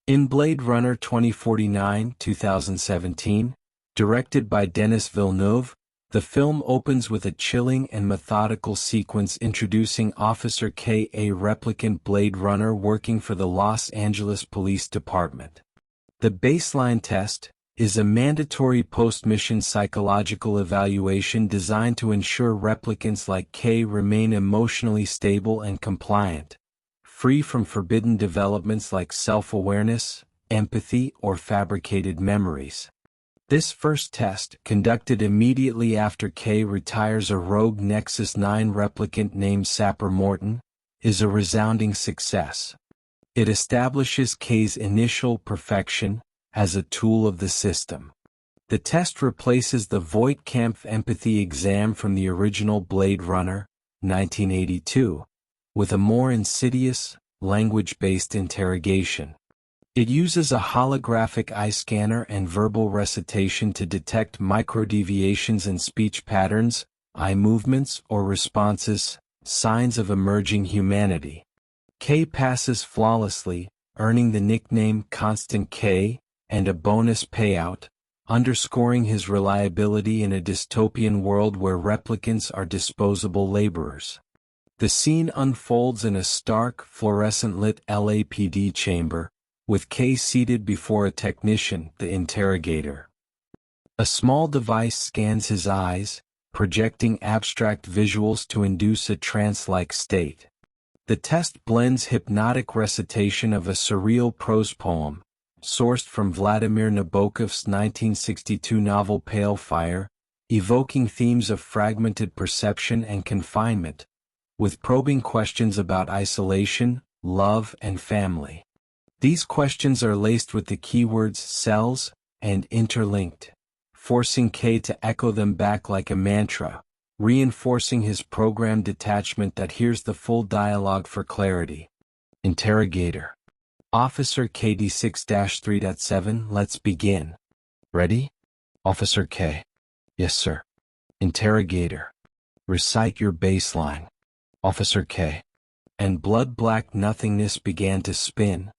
In Blade Runner 2049, 2017, directed by Denis Villeneuve, the film opens with a chilling and methodical sequence introducing Officer K, a replicant Blade Runner working for the Los Angeles Police Department. The baseline test is a mandatory post-mission psychological evaluation designed to ensure replicants like K remain emotionally stable and compliant, free from forbidden developments like self-awareness, empathy, or fabricated memories. This first test, conducted immediately after K retires a rogue Nexus 9 replicant named Sapper Morton, is a resounding success. It establishes K's initial perfection as a tool of the system. The test replaces the Voight-Kampf empathy exam from the original Blade Runner, 1982, with a more insidious, language-based interrogation. It uses a holographic eye scanner and verbal recitation to detect microdeviations in speech patterns, eye movements or responses, signs of emerging humanity. K passes flawlessly, earning the nickname Constant K and a bonus payout, underscoring his reliability in a dystopian world where replicants are disposable laborers. The scene unfolds in a stark, fluorescent-lit LAPD chamber, with K seated before a technician, the interrogator. A small device scans his eyes, projecting abstract visuals to induce a trance-like state. The test blends hypnotic recitation of a surreal prose poem, sourced from Vladimir Nabokov's 1962 novel Pale Fire, evoking themes of fragmented perception and confinement, with probing questions about isolation, love, and family. These questions are laced with the keywords cells and interlinked, forcing K to echo them back like a mantra, reinforcing his programmed detachment that hears the full dialogue for clarity. Interrogator. Officer KD6-3.7, let's begin. Ready? Officer K. Yes, sir. Interrogator. Recite your baseline. Officer K. And blood-black nothingness began to spin.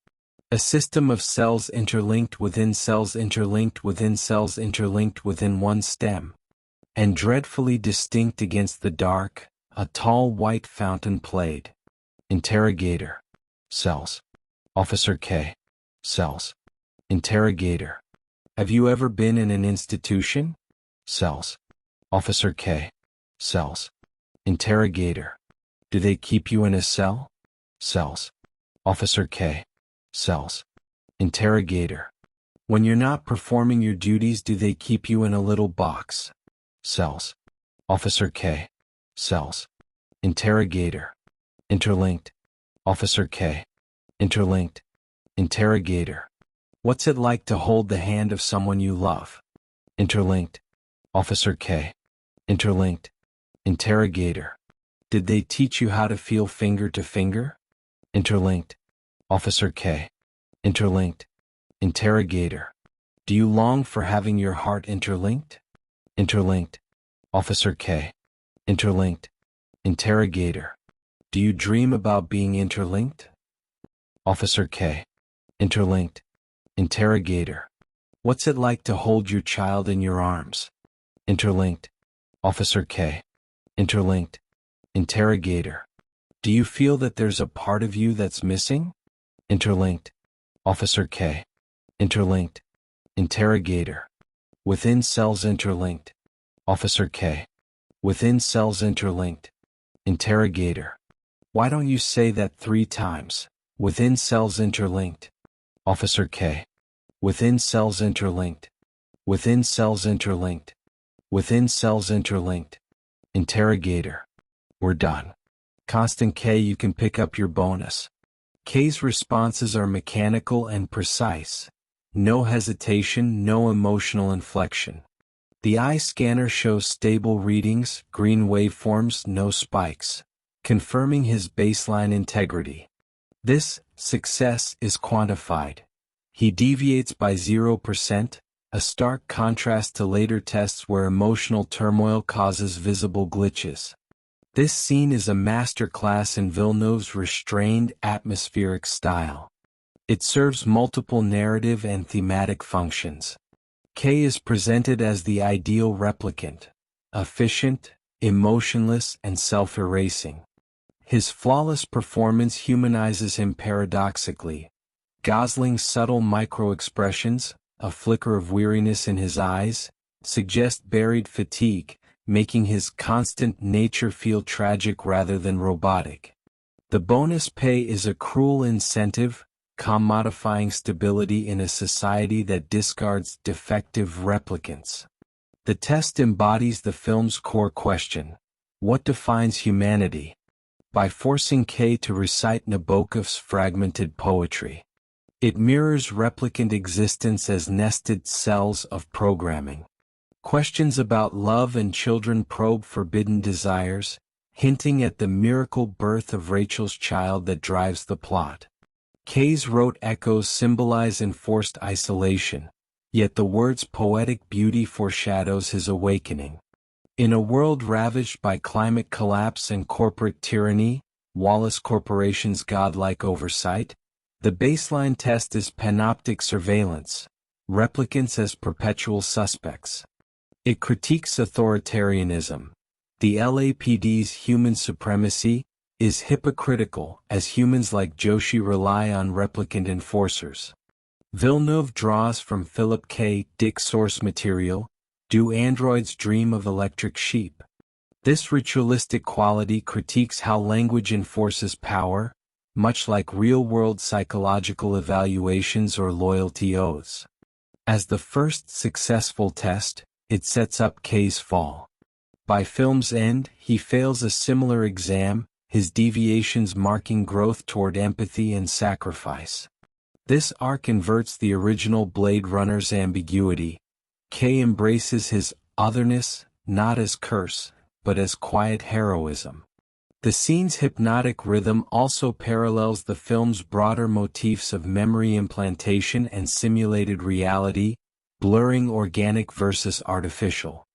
A system of cells interlinked within cells interlinked within cells interlinked within one stem. And dreadfully distinct against the dark, a tall white fountain played. Interrogator. Cells. Officer K. Cells. Interrogator. Have you ever been in an institution? Cells. Officer K. Cells. Interrogator. Do they keep you in a cell? Cells. Officer K. Cells. Interrogator. When you're not performing your duties, do they keep you in a little box? Cells. Officer K. Cells. Interrogator. Interlinked. Officer K. Interlinked. Interrogator. What's it like to hold the hand of someone you love? Interlinked. Officer K. Interlinked. Interrogator. Did they teach you how to feel finger to finger? Interlinked. Officer K. Interlinked. Interrogator. Do you long for having your heart interlinked? Interlinked. Officer K. Interlinked. Interrogator. Do you dream about being interlinked? Officer K. Interlinked. Interrogator. What's it like to hold your child in your arms? Interlinked. Officer K. Interlinked. Interrogator. Do you feel that there's a part of you that's missing? Interlinked. Officer K. Interlinked. Interrogator. Within cells interlinked. Officer K. Within cells interlinked. Interrogator. Why don't you say that 3 times? Within cells interlinked. Officer K. Within cells interlinked. Within cells interlinked. Within cells interlinked. Interrogator. We're done. Constant K, you can pick up your bonus. K's responses are mechanical and precise. No hesitation, no emotional inflection. The eye scanner shows stable readings, green waveforms, no spikes, confirming his baseline integrity. This success is quantified. He deviates by 0%, a stark contrast to later tests where emotional turmoil causes visible glitches. This scene is a masterclass in Villeneuve's restrained, atmospheric style. It serves multiple narrative and thematic functions. K is presented as the ideal replicant, efficient, emotionless, and self-erasing. His flawless performance humanizes him paradoxically. Gosling's subtle micro-expressions, a flicker of weariness in his eyes, suggest buried fatigue, making his constant nature feel tragic rather than robotic. The bonus pay is a cruel incentive, commodifying stability in a society that discards defective replicants. The test embodies the film's core question: what defines humanity? By forcing K to recite Nabokov's fragmented poetry. It mirrors replicant existence as nested cells of programming. Questions about love and children probe forbidden desires, hinting at the miracle birth of Rachel's child that drives the plot. K's rote echoes symbolize enforced isolation, yet the word's poetic beauty foreshadows his awakening. In a world ravaged by climate collapse and corporate tyranny, Wallace Corporation's godlike oversight, the baseline test is panoptic surveillance, replicants as perpetual suspects. It critiques authoritarianism. The LAPD's human supremacy is hypocritical as humans like Joshi rely on replicant enforcers. Villeneuve draws from Philip K. Dick source material, Do Androids Dream of Electric Sheep? This ritualistic quality critiques how language enforces power, much like real-world psychological evaluations or loyalty oaths. As the first successful test, it sets up K's fall. By film's end, he fails a similar exam, his deviations marking growth toward empathy and sacrifice. This arc inverts the original Blade Runner's ambiguity. K embraces his otherness, not as curse, but as quiet heroism. The scene's hypnotic rhythm also parallels the film's broader motifs of memory implantation and simulated reality, blurring organic versus artificial.